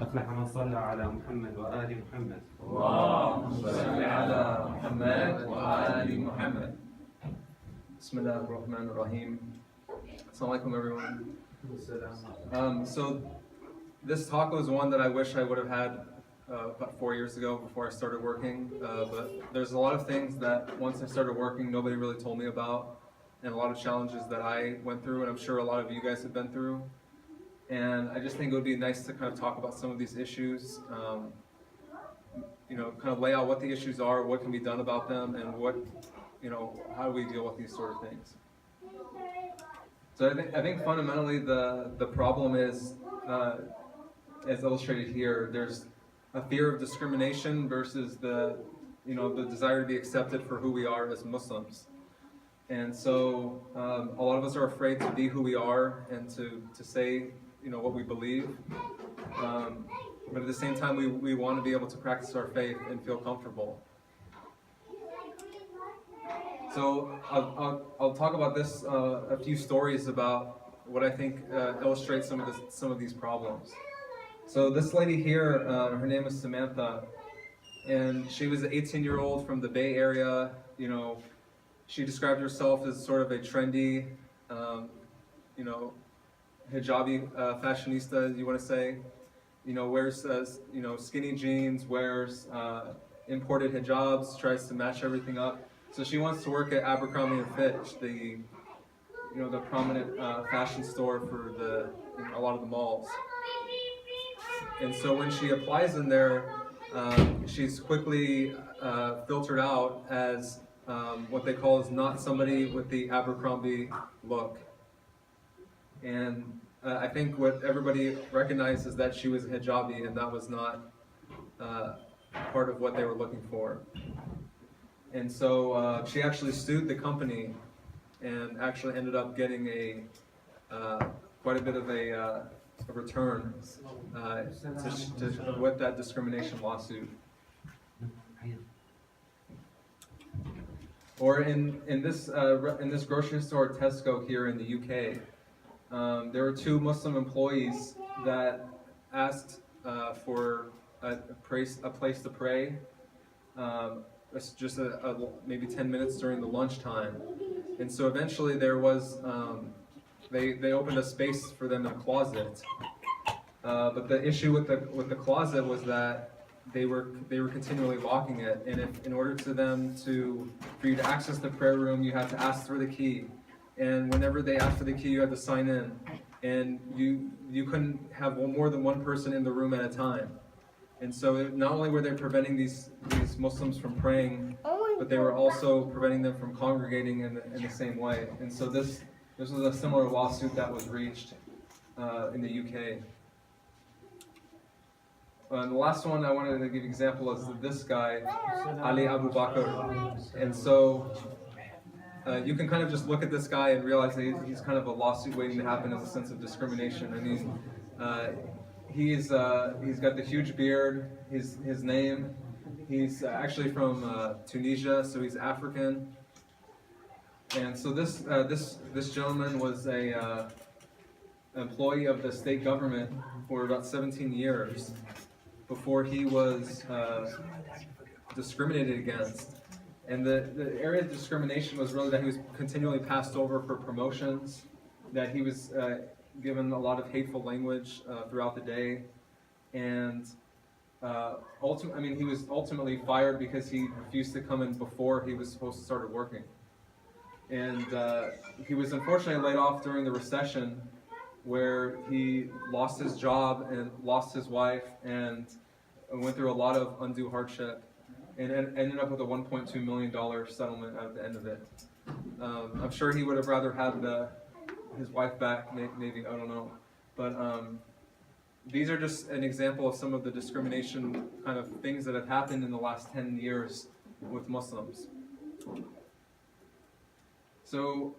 أفلح من صلى على محمد وآل محمد. اللهم صل على محمد وآل محمد. Bismillah ar-Rahman ar-Rahim. Assalamu alaikum, everyone. So this talk was one that I wish I would have had about 4 years ago before I started working, but there's a lot of things that once I started working nobody really told me about, and a lot of challenges that I went through, and I'm sure a lot of you guys have been through. And I just think it would be nice to kind of talk about some of these issues, kind of lay out what the issues are, what can be done about them, and how do we deal with these sort of things. So I think fundamentally the problem is, as illustrated here, there's a fear of discrimination versus the desire to be accepted for who we are as Muslims. And so a lot of us are afraid to be who we are and to say what we believe, but at the same time we want to be able to practice our faith and feel comfortable. So I'll talk about this, a few stories about what I think illustrates some of these problems. So this lady here, her name is Samantha, and she was an 18-year-old from the Bay Area. She described herself as sort of a trendy, hijabi fashionista, you want to say. Wears skinny jeans, wears imported hijabs, tries to match everything up. So she wants to work at Abercrombie & Fitch, the prominent fashion store for a lot of the malls. And so when she applies in there, she's quickly filtered out as what they call is not somebody with the Abercrombie look. And I think what everybody recognized is that she was a hijabi, and that was not part of what they were looking for. And so she actually sued the company and actually ended up getting quite a bit of a return with that discrimination lawsuit. Or in this grocery store, Tesco here in the UK, there were 2 Muslim employees that asked for a place to pray. It's just maybe 10 minutes during the lunchtime, and so eventually there was they opened a space for them in a closet. But the issue with the closet was that they were continually locking it, and in order for you to access the prayer room, you had to ask for the key, and whenever they asked for the key, you had to sign in, and you couldn't have more than one person in the room at a time. And so not only were they preventing these Muslims from praying, but they were also preventing them from congregating in the same way. And so this was a similar lawsuit that was reached in the UK. And the last one I wanted to give an example is this guy, Ali Abu Bakr. And so you can kind of just look at this guy and realize that he's kind of a lawsuit waiting to happen in the sense of discrimination. I mean, he's got the huge beard. His name. He's actually from Tunisia, so he's African. And so this gentleman was a employee of the state government for about 17 years before he was discriminated against. And the area of discrimination was really that he was continually passed over for promotions, that he was given a lot of hateful language throughout the day, and he was ultimately fired because he refused to come in before he was supposed to start working. And he was unfortunately laid off during the recession, where he lost his job and lost his wife and went through a lot of undue hardship, and ended up with a $1.2 million settlement at the end of it. I'm sure he would have rather had his wife back, maybe, I don't know. But these are just an example of some of the discrimination kind of things that have happened in the last 10 years with Muslims. So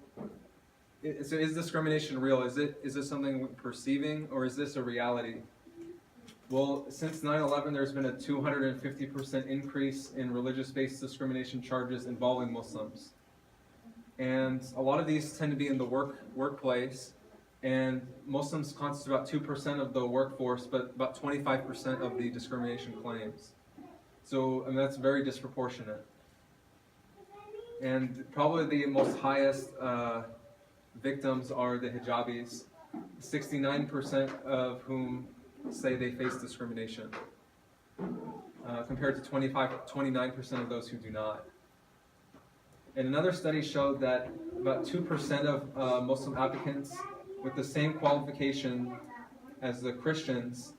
is discrimination real? Is this something we're perceiving, or is this a reality? Well, since 9/11, there's been a 250% increase in religious-based discrimination charges involving Muslims. And a lot of these tend to be in the workplace, And Muslims constitute about 2% of the workforce, but about 25% of the discrimination claims. So, I mean, that's very disproportionate. And probably the most highest victims are the hijabis, 69% of whom say they face discrimination, compared to 29% of those who do not. And another study showed that about 2% of Muslim applicants with the same qualification as the Christians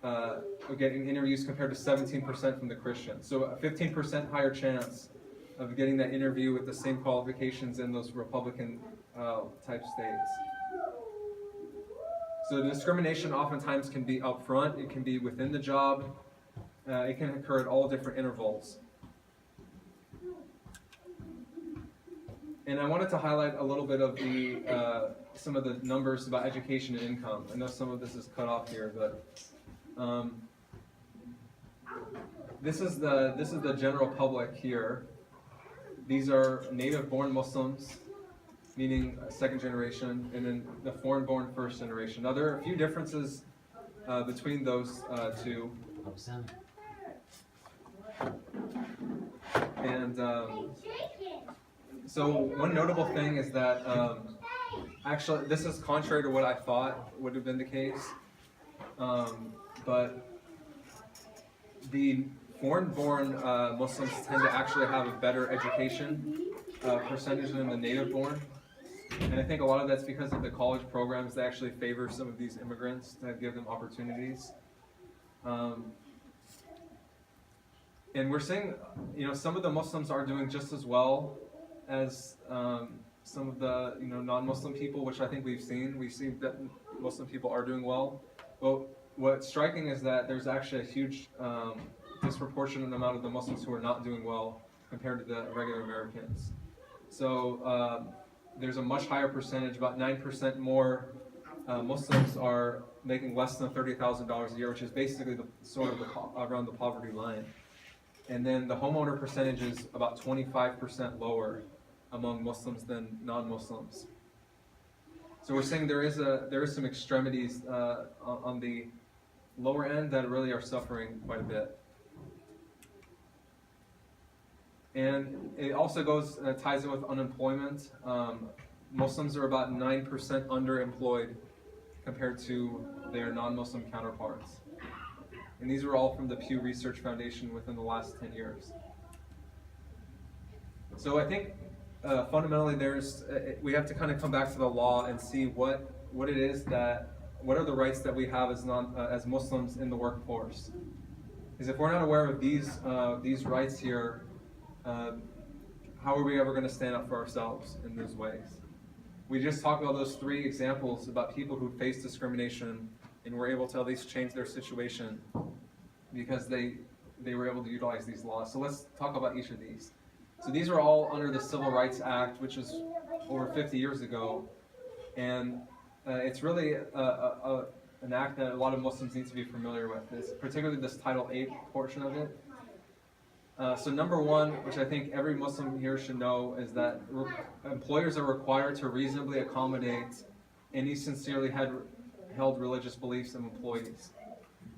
are getting interviews compared to 17% from the Christians. So a 15% higher chance of getting that interview with the same qualifications in those Republican type states. So the discrimination oftentimes can be upfront, it can be within the job, it can occur at all different intervals. And I wanted to highlight a little bit of the some of the numbers about education and income. I know some of this is cut off here, but this is the general public here. These are native-born Muslims, meaning second generation, and then the foreign-born first generation. Now there are a few differences between those two. And so one notable thing is that actually this is contrary to what I thought would have been the case, but the foreign-born Muslims tend to actually have a better education percentage than the native-born. And I think a lot of that's because of the college programs that actually favor some of these immigrants to give them opportunities. And we're seeing, some of the Muslims are doing just as well as some of the, non-Muslim people, which I think we've seen. We've seen that Muslim people are doing well. But what's striking is that there's actually a huge disproportionate amount of the Muslims who are not doing well compared to the regular Americans. So there's a much higher percentage, about 9% more Muslims are making less than $30,000 a year, which is basically around the poverty line. And then the homeowner percentage is about 25% lower among Muslims than non-Muslims. So we're saying there is some extremities on the lower end that really are suffering quite a bit. And it also ties in with unemployment. Muslims are about 9% underemployed compared to their non-Muslim counterparts. And these were all from the Pew Research Foundation within the last 10 years. So I think fundamentally we have to kind of come back to the law and see what are the rights that we have as Muslims in the workforce. Because if we're not aware of these rights here, how are we ever going to stand up for ourselves in those ways? We just talked about those 3 examples about people who face discrimination and were able to at least change their situation because they were able to utilize these laws. So let's talk about each of these. So these are all under the Civil Rights Act, which was over 50 years ago. And it's really an act that a lot of Muslims need to be familiar with, particularly this Title VIII portion of it. So number 1, which I think every Muslim here should know, is that employers are required to reasonably accommodate any sincerely held religious beliefs of employees,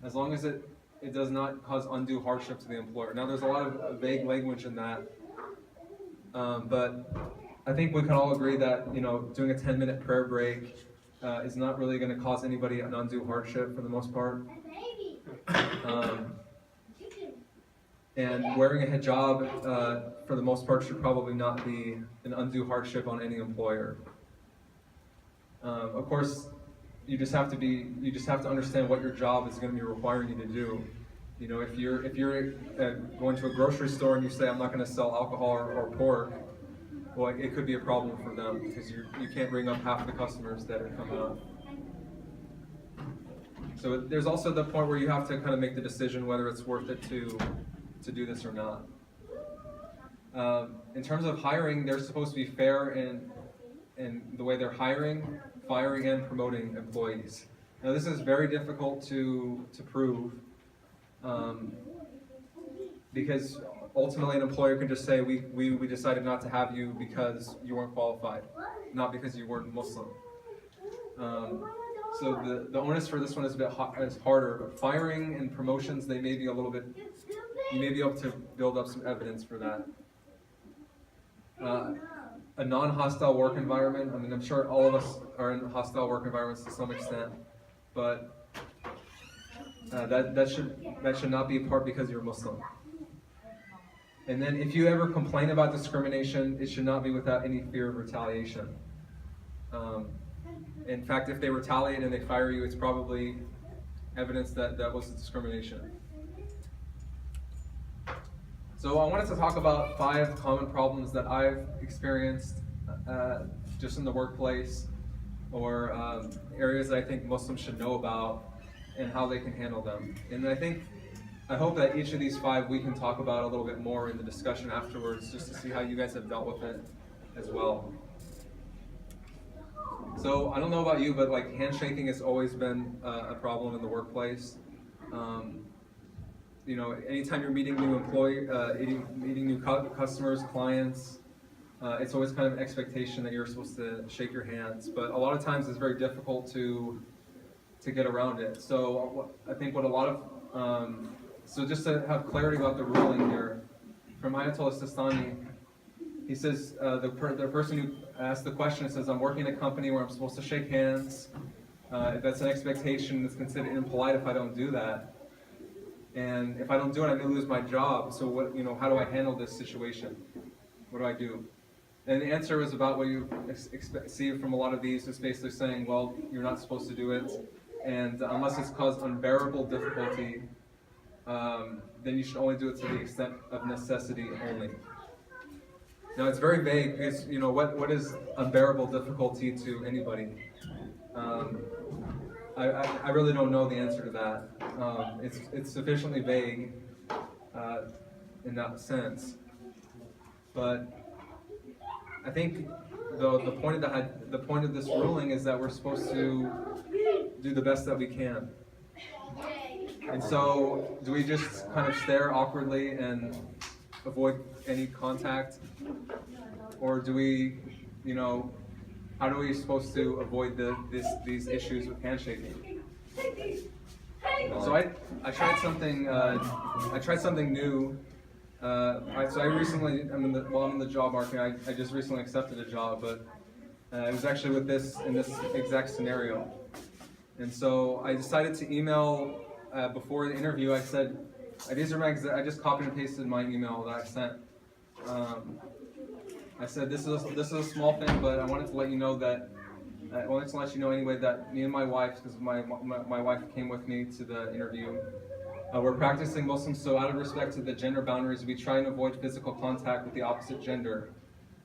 as long as it does not cause undue hardship to the employer. Now there's a lot of vague language in that, but I think we can all agree that doing a 10-minute prayer break is not really going to cause anybody an undue hardship for the most part. And wearing a hijab, for the most part, should probably not be an undue hardship on any employer. Of course, you just have to understand what your job is going to be requiring you to do. If you're going to a grocery store and you say, I'm not going to sell alcohol or pork, well, it could be a problem for them because you can't bring up half the customers that are coming up. So there's also the point where you have to kind of make the decision whether it's worth it to do this or not. In terms of hiring, they're supposed to be fair in the way they're hiring, firing, and promoting employees. Now this is very difficult to prove because ultimately an employer can just say, we decided not to have you because you weren't qualified, not because you weren't Muslim. So the onus for this one is is harder, but firing and promotions, they may be a little bit, you may be able to build up some evidence for that. A non-hostile work environment, I mean, I'm sure all of us are in hostile work environments to some extent, but that should not be a part because you're Muslim. And then if you ever complain about discrimination, it should not be without any fear of retaliation. In fact, if they retaliate and they fire you, it's probably evidence that that was discrimination. So I wanted to talk about 5 common problems that I've experienced just in the workplace, or areas that I think Muslims should know about and how they can handle them. And I hope that each of these 5 we can talk about a little bit more in the discussion afterwards, just to see how you guys have dealt with it as well. So I don't know about you, but like handshaking has always been a problem in the workplace. You know, anytime you're meeting new meeting new customers, clients, it's always kind of an expectation that you're supposed to shake your hands. But a lot of times it's very difficult to get around it. So I think what a lot of so just to have clarity about the ruling here, from Ayatollah Sistani, he says the person who asked the question says, I'm working in a company where I'm supposed to shake hands. That's an expectation that's considered impolite if I don't do that. And if I don't do it, I may lose my job. So what, you know, how do I handle this situation? What do I do? And the answer is about what you see from a lot of these, is basically saying, well, you're not supposed to do it. And unless it's caused unbearable difficulty, then you should only do it to the extent of necessity only. Now it's very vague because, you know, what is unbearable difficulty to anybody? I really don't know the answer to that. It's sufficiently vague in that sense. But I think the point of this ruling is that we're supposed to do the best that we can. And so, do we just kind of stare awkwardly and avoid any contact? Or do we, you know, how are we supposed to avoid these issues with handshaking? So I tried something new. So I recently, while I'm in the job market, I just recently accepted a job, but it was actually in this exact scenario. And so I decided to email before the interview. I said, I just copied and pasted my email that I sent. I said, this is a small thing, but I wanted to let you know that, anyway, that me and my wife, because my wife came with me to the interview, we're practicing Muslims, so out of respect to the gender boundaries, we try and avoid physical contact with the opposite gender,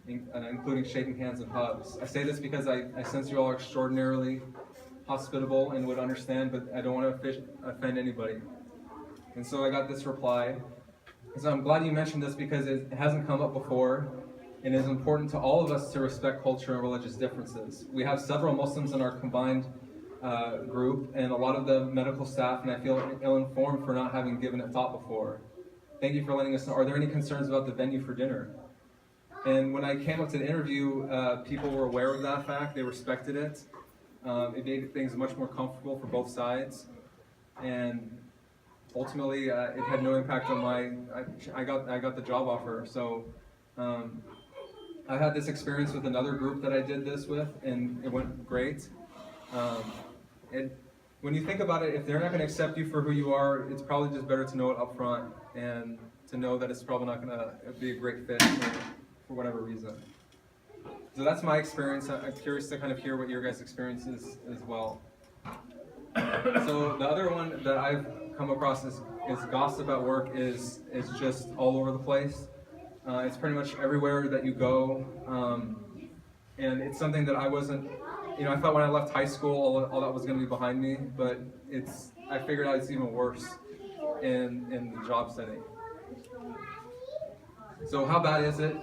including shaking hands and hugs. I say this because I sense you all are extraordinarily hospitable and would understand, but I don't want to offend anybody. And so I got this reply. So I'm glad you mentioned this because it hasn't come up before. It is important to all of us to respect culture and religious differences. We have several Muslims in our combined group, and a lot of the medical staff, and I feel ill-informed for not having given it thought before. Thank you for letting us know. Are there any concerns about the venue for dinner? And when I came up to the interview, people were aware of that fact. They respected it. It made things much more comfortable for both sides. And ultimately, it had no impact on I got the job offer. So I had this experience with another group that I did this with, and it went great. And when you think about it, if they're not going to accept you for who you are, it's probably just better to know it up front and to know that it's probably not going to be a great fit for whatever reason. So that's my experience. I'm curious to kind of hear what your guys' experience is as well. So the other one that I've come across is gossip at work is just all over the place. It's pretty much everywhere that you go, and it's something that I wasn't, I thought when I left high school all that was going to be behind me, but I figured out it's even worse in the job setting. So how bad is it?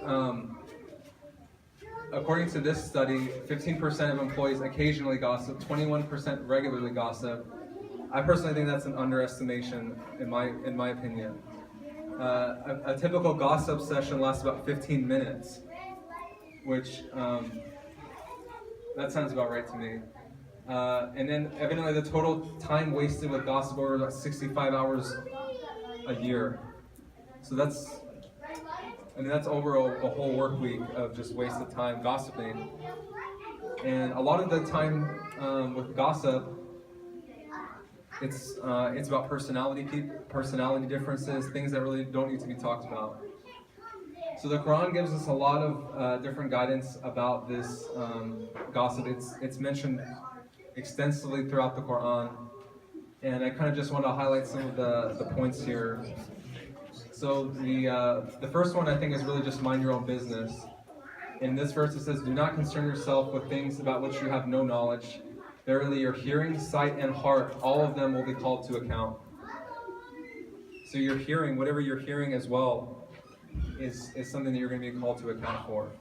According to this study, 15% of employees occasionally gossip, 21% regularly gossip. I personally think that's an underestimation in my opinion. A typical gossip session lasts about 15 minutes, which that sounds about right to me. And then evidently the total time wasted with gossip over about 65 hours a year. So that's over a whole work week of just wasted time gossiping. And a lot of the time with gossip, it's about personality differences, things that really don't need to be talked about. So the Quran gives us a lot of different guidance about this gossip. It's mentioned extensively throughout the Quran, and I kind of just want to highlight some of the points here. So the first one I think is really just mind your own business. In this verse it says, "Do not concern yourself with things about which you have no knowledge. Verily your hearing, sight, and heart, all of them will be called to account." So your hearing, whatever you're hearing as well, is something that you're going to be called to account for.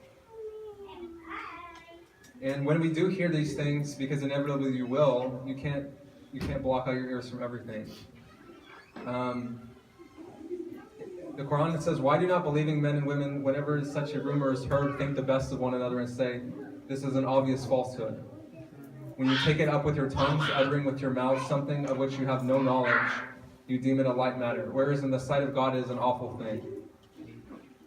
And when we do hear these things, because inevitably you will, you can't block out your ears from everything. The Quran says, "Why do not believing men and women, whenever such a rumor is heard, think the best of one another and say, 'This is an obvious falsehood'? When you take it up with your tongues, uttering with your mouths something of which you have no knowledge, you deem it a light matter, whereas in the sight of God it is an awful thing."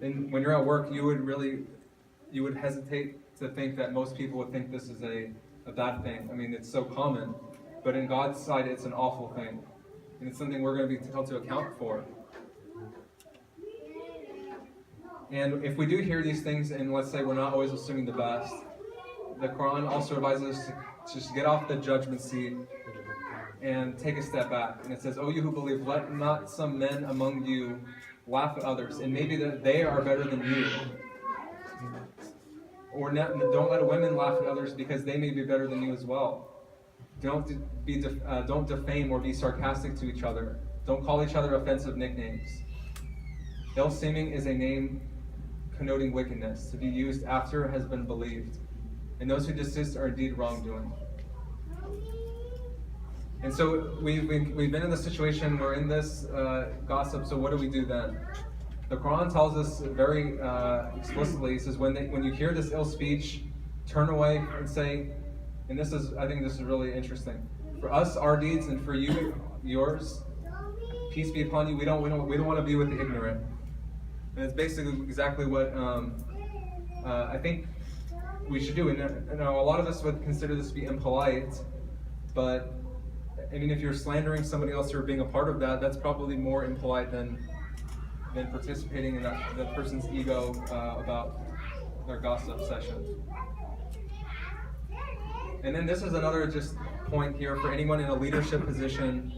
And when you're at work, you would hesitate to think that most people would think this is a bad thing. I mean, it's so common, but in God's sight, it's an awful thing, and it's something we're going to be held to account for. And if we do hear these things, and let's say we're not always assuming the best, the Quran also advises us to just get off the judgment seat and take a step back. And it says, "O you who believe, let not some men among you laugh at others, and maybe that they are better than you. Or don't let women laugh at others, because they may be better than you as well. Don't defame or be sarcastic to each other. Don't call each other offensive nicknames. Ill-seeming is a name connoting wickedness, to be used after it has been believed. And those who desist are indeed wrongdoing." And so we've been in this situation, we're in this gossip, so what do we do then? The Quran tells us very explicitly, it says, when you hear this ill speech, turn away and say, and I think this is really interesting. "For us, our deeds, and for you, yours, peace be upon you. We don't want to be with the ignorant." And it's basically exactly what I think we should do. And a lot of us would consider this to be impolite, but I mean, if you're slandering somebody else or being a part of that, that's probably more impolite than participating in that person's ego about their gossip session. And then this is another just point here for anyone in a leadership position.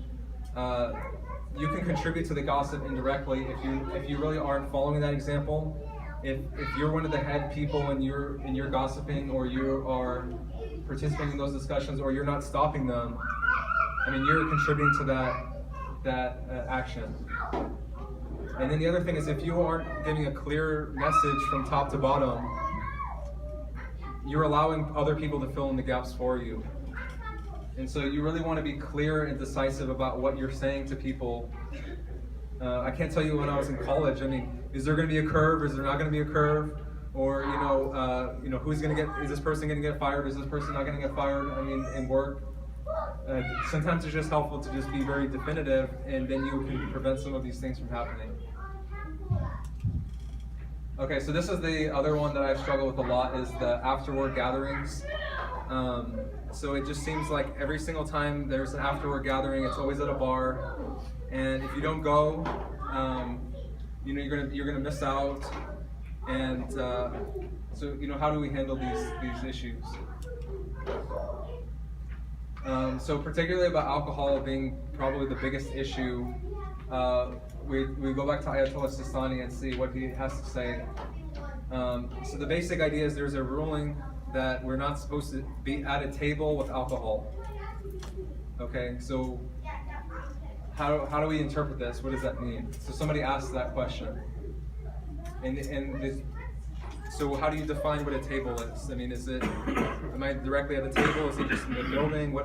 You can contribute to the gossip indirectly if you really aren't following that example. If you're one of the head people and you're gossiping, or you are participating in those discussions, or you're not stopping them, I mean, you're contributing to that action. And then the other thing is, if you aren't giving a clear message from top to bottom, you're allowing other people to fill in the gaps for you. And so you really want to be clear and decisive about what you're saying to people. I can't tell you when I was in college, I mean, is there going to be a curve? Is there not going to be a curve? Or, who's going to is this person going to get fired? Is this person not going to get fired? I mean, in work. Sometimes it's just helpful to just be very definitive, and then you can prevent some of these things from happening. Okay, so this is the other one that I've struggled with a lot, is the after-work gatherings. So it just seems like every single time there's an after-work gathering, it's always at a bar, and if you don't go, you're gonna miss out. And so how do we handle these issues? So particularly about alcohol being probably the biggest issue, we go back to Ayatollah Sistani and see what he has to say. So the basic idea is there's a ruling that we're not supposed to be at a table with alcohol. Okay, so how do we interpret this? What does that mean? So somebody asked that question. So how do you define what a table is? I mean, am I directly at the table? Is it just in the building?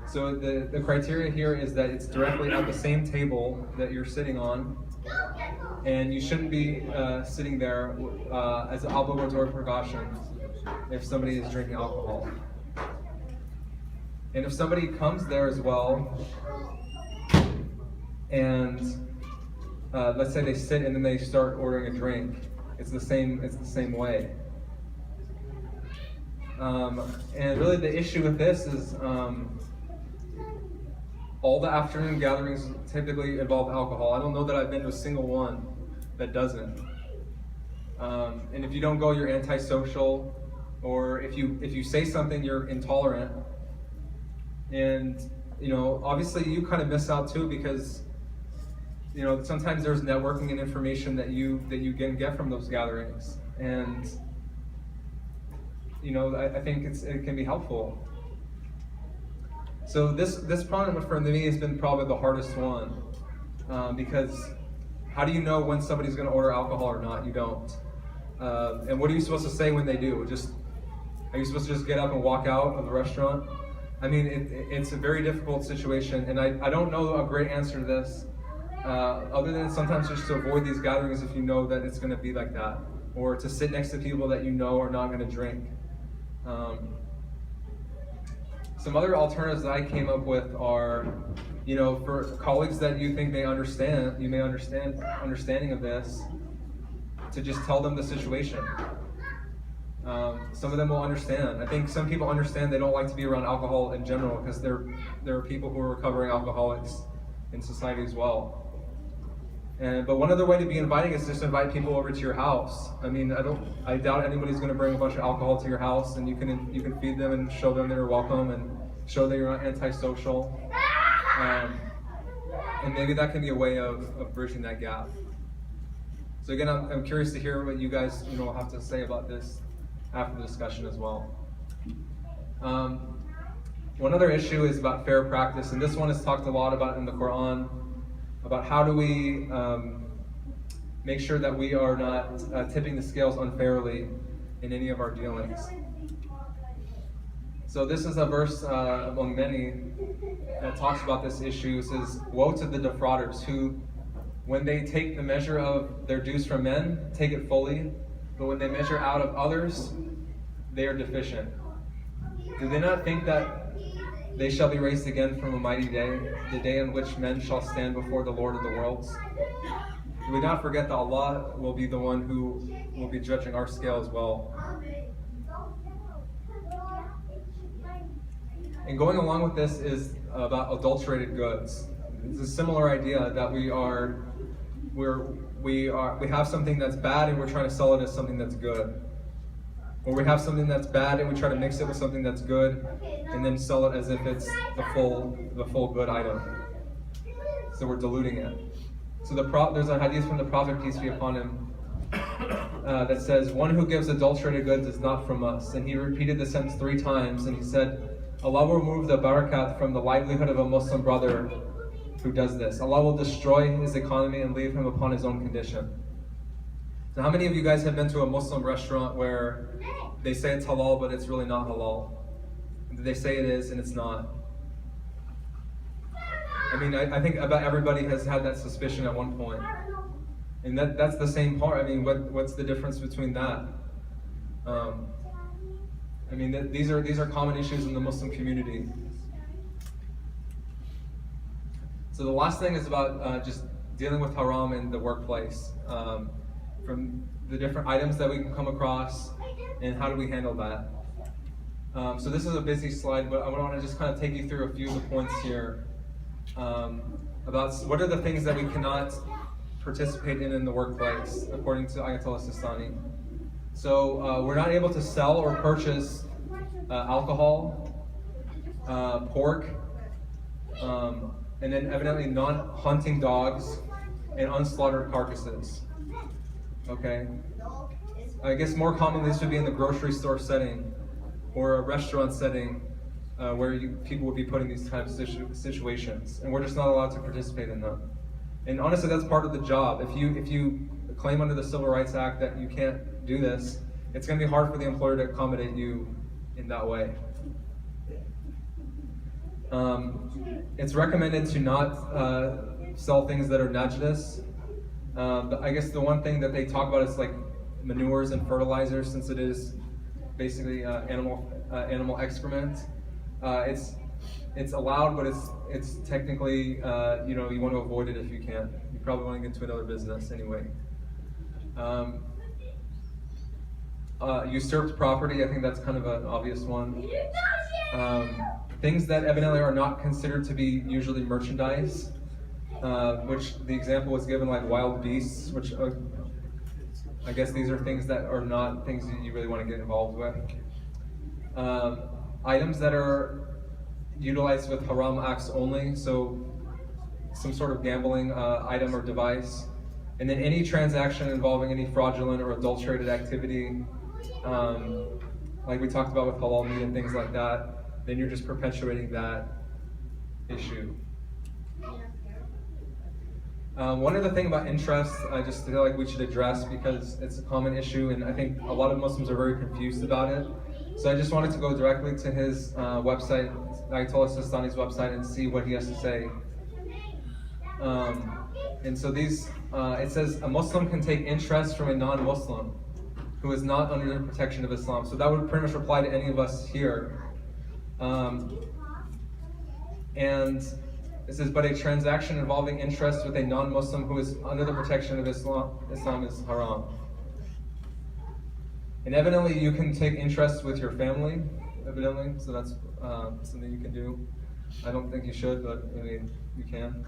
So the criteria here is that it's directly at the same table that you're sitting on, and you shouldn't be sitting there as an obligatory precaution if somebody is drinking alcohol. And if somebody comes there as well, and let's say they sit and then they start ordering a drink, it's the same way. And really the issue with this is all the afternoon gatherings typically involve alcohol. I don't know that I've been to a single one that doesn't. And if you don't go, you're antisocial, or if you say something, you're intolerant. And obviously you kind of miss out too, because sometimes there's networking and information that you can get from those gatherings, and I think it can be helpful. So this problem for me has been probably the hardest one, because how do you know when somebody's going to order alcohol or not? You don't. And what are you supposed to say when they do? Are you supposed to just get up and walk out of the restaurant? I mean, it's a very difficult situation, and I don't know a great answer to this, other than sometimes just to avoid these gatherings if you know that it's going to be like that, or to sit next to people that you know are not going to drink. Some other alternatives that I came up with are, for colleagues that you think may understand understanding of this, to just tell them the situation. Some of them will understand. I think some people understand they don't like to be around alcohol in general, because there are people who are recovering alcoholics in society as well. But one other way to be inviting is just invite people over to your house. I mean, I doubt anybody's going to bring a bunch of alcohol to your house, and you can feed them and show them they're welcome and show that you're not antisocial. And maybe that can be a way of bridging that gap. So again, I'm curious to hear what you guys have to say about this after the discussion as well. One other issue is about fair practice, and this one is talked a lot about in the Quran, about how do we make sure that we are not tipping the scales unfairly in any of our dealings. So this is a verse among many that talks about this issue. It says, "Woe to the defrauders who, when they take the measure of their dues from men, take it fully, but when they measure out of others, they are deficient. Do they not think that they shall be raised again from a mighty day, the day in which men shall stand before the Lord of the worlds? Do we not forget that Allah will be the one who will be judging our scale as well?" And going along with this is about adulterated goods. It's a similar idea that we have something that's bad and we're trying to sell it as something that's good. Or we have something that's bad and we try to mix it with something that's good and then sell it as if it's the full good item. So we're diluting it. So there's a hadith from the Prophet, peace be upon him, that says, "One who gives adulterated goods is not from us." And he repeated the sentence 3 times, and he said, "Allah will remove the barakat from the livelihood of a Muslim brother who does this. Allah will destroy his economy and leave him upon his own condition." So how many of you guys have been to a Muslim restaurant where they say it's halal, but it's really not halal? They say it is, and it's not. I mean, I think about everybody has had that suspicion at one point. And that's the same part. I mean, what's the difference between that? I mean, these are common issues in the Muslim community. So the last thing is about just dealing with haram in the workplace. From the different items that we can come across, and how do we handle that? So this is a busy slide, but I want to just kind of take you through a few of the points here about what are the things that we cannot participate in the workplace, according to Ayatollah Sistani. So we're not able to sell or purchase alcohol, pork, and then evidently non-hunting dogs and unslaughtered carcasses. Okay? I guess more commonly this would be in the grocery store setting or a restaurant setting where people would be put in these types of situations, and we're just not allowed to participate in them. And honestly, that's part of the job. If you claim under the Civil Rights Act that you can't do this, it's going to be hard for the employer to accommodate you in that way. It's recommended to not sell things that are najis. I guess the one thing that they talk about is like manures and fertilizers, since it is basically animal excrement. It's it's allowed, but it's technically, you want to avoid it if you can. You probably want to get to another business anyway. Usurped property, I think that's kind of an obvious one. Things that evidently are not considered to be usually merchandise, which the example was given like wild beasts, which I guess these are things that are not things that you really want to get involved with. Items that are utilized with haram acts only, so some sort of gambling item or device. And then any transaction involving any fraudulent or adulterated activity, like we talked about with halal meat and things like that, then you're just perpetuating that issue. One other thing about interest, I just feel like we should address because it's a common issue, and I think a lot of Muslims are very confused about it. So I just wanted to go directly to his website, Ayatollah Sistani's website, and see what he has to say. And so it says a Muslim can take interest from a non-Muslim who is not under the protection of Islam. So that would pretty much apply to any of us here. And it says, but a transaction involving interest with a non-Muslim who is under the protection of Islam is haram. And evidently you can take interest with your family, evidently, so that's something you can do. I don't think you should, but I mean, you can.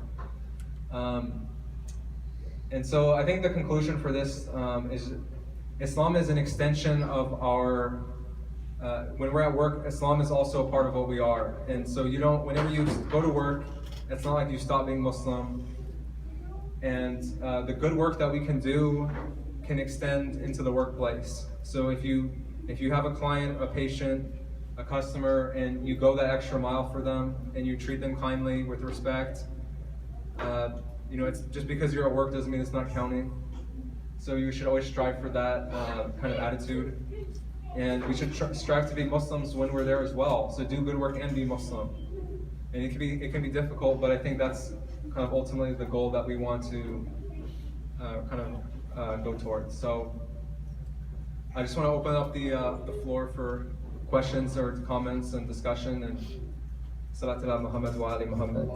And so I think the conclusion for this is Islam is an extension of our, when we're at work, Islam is also a part of what we are. And so whenever you go to work, it's not like you stop being Muslim. And the good work that we can do can extend into the workplace. So if you have a client, a patient, a customer, and you go that extra mile for them, and you treat them kindly with respect, it's just because you're at work doesn't mean it's not counting. So you should always strive for that kind of attitude. And we should strive to be Muslims when we're there as well. So do good work and be Muslim. And it can be difficult, but I think that's kind of ultimately the goal that we want to go towards. So I just want to open up the floor for questions or comments and discussion. And Salat ala Muhammad wa ali Muhammad.